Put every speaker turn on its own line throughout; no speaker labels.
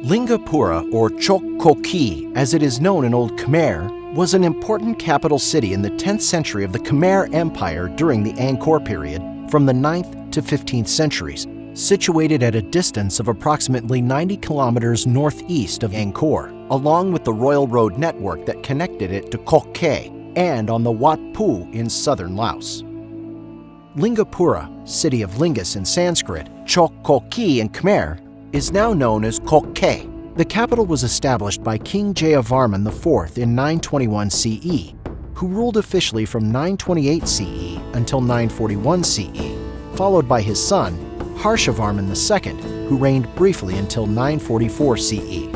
Lingapura, or Chok, as it is known in Old Khmer, was an important capital city in the 10th century of the Khmer Empire during the Angkor period, from the 9th to 15th centuries, situated at a distance of approximately 90 kilometers northeast of Angkor, along with the royal road network that connected it to Kok Kae and on the Wat Pu in southern Laos. Lingapura, city of Lingus in Sanskrit, Chok Koki in Khmer, is now known as Kok Kae. The capital was established by King Jayavarman IV in 921 CE, who ruled officially from 928 CE until 941 CE, followed by his son, Harshavarman II, who reigned briefly until 944 CE.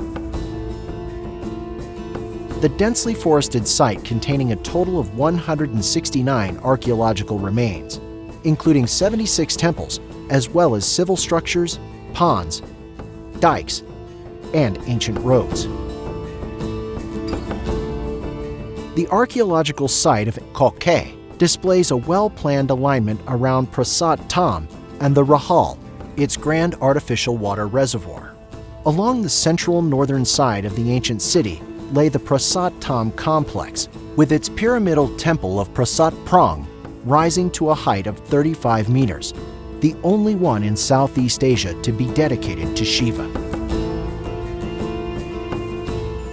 The densely forested site containing a total of 169 archaeological remains, including 76 temples, as well as civil structures, ponds, dikes, and ancient roads. The archaeological site of Kok Kae displays a well-planned alignment around Prasat Tam and the Rahal, its grand artificial water reservoir. Along the central northern side of the ancient city lay the Prasat Tam complex, with its pyramidal temple of Prasat Prang rising to a height of 35 meters, the only one in Southeast Asia to be dedicated to Shiva.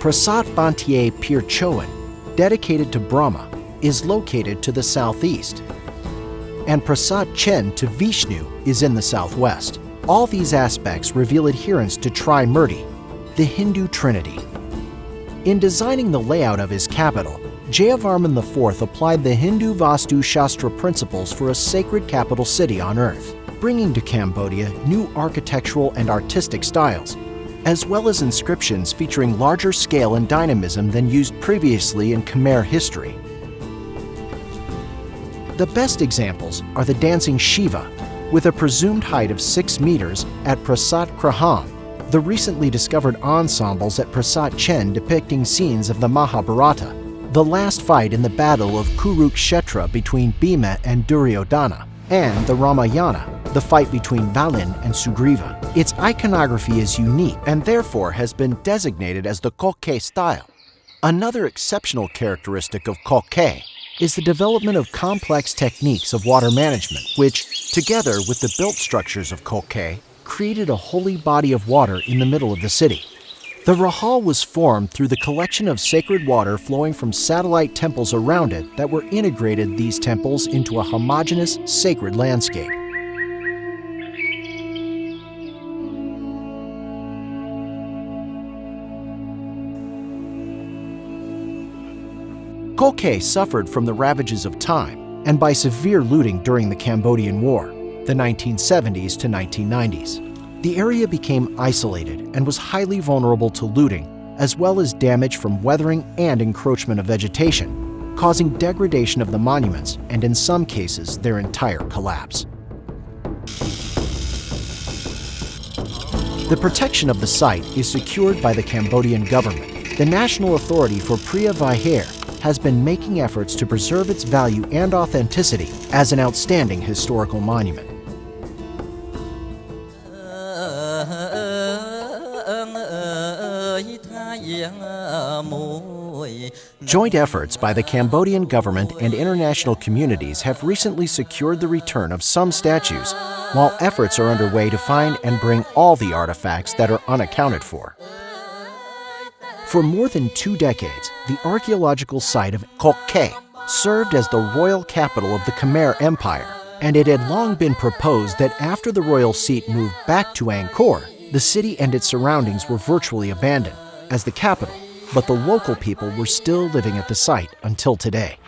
Prasat Bantier Pir Chowan, dedicated to Brahma, is located to the southeast, and Prasat Chen to Vishnu is in the southwest. All these aspects reveal adherence to Trimurti, the Hindu trinity. In designing the layout of his capital, Jayavarman IV applied the Hindu Vastu Shastra principles for a sacred capital city on earth, bringing to Cambodia new architectural and artistic styles, as well as inscriptions featuring larger scale and dynamism than used previously in Khmer history. The best examples are the dancing Shiva, with a presumed height of 6 meters at Prasat Kraham, the recently discovered ensembles at Prasat Chen depicting scenes of the Mahabharata, the last fight in the Battle of Kurukshetra between Bhima and Duryodhana, and the Ramayana, the fight between Balin and Sugriva. Its iconography is unique and therefore has been designated as the Kok Kae style. Another exceptional characteristic of Kok Kae is the development of complex techniques of water management, which, together with the built structures of Kok Kae, created a holy body of water in the middle of the city. The Rahal was formed through the collection of sacred water flowing from satellite temples around it that were integrated these temples into a homogeneous, sacred landscape. Kok Kae suffered from the ravages of time and by severe looting during the Cambodian War, the 1970s to 1990s. The area became isolated and was highly vulnerable to looting, as well as damage from weathering and encroachment of vegetation, causing degradation of the monuments and, in some cases, their entire collapse. The protection of the site is secured by the Cambodian government. The National Authority for Preah Vihear has been making efforts to preserve its value and authenticity as an outstanding historical monument. Joint efforts by the Cambodian government and international communities have recently secured the return of some statues, while efforts are underway to find and bring all the artifacts that are unaccounted for. For more than 2 decades, the archaeological site of Kok Kae served as the royal capital of the Khmer Empire, and it had long been proposed that after the royal seat moved back to Angkor, the city and its surroundings were virtually abandoned as the capital, but the local people were still living at the site until today.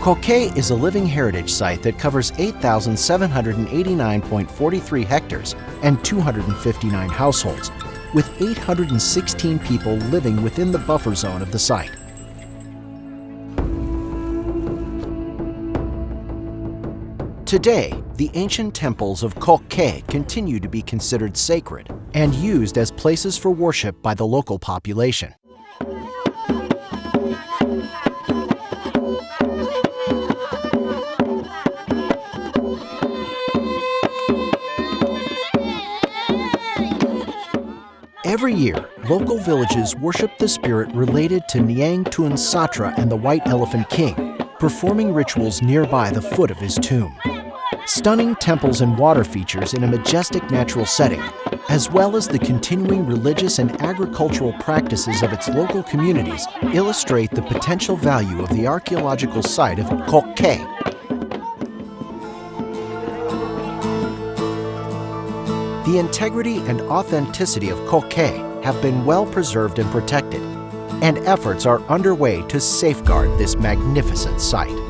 Kok Kae is a living heritage site that covers 8,789.43 hectares and 259 households, with 816 people living within the buffer zone of the site. Today, the ancient temples of Kok Kae continue to be considered sacred and used as places for worship by the local population. Every year, local villages worship the spirit related to Niang Tun Satra and the White Elephant King, performing rituals nearby the foot of his tomb. Stunning temples and water features in a majestic natural setting, as well as the continuing religious and agricultural practices of its local communities, illustrate the potential value of the archaeological site of Chok. The integrity and authenticity of Chok have been well preserved and protected, and efforts are underway to safeguard this magnificent site.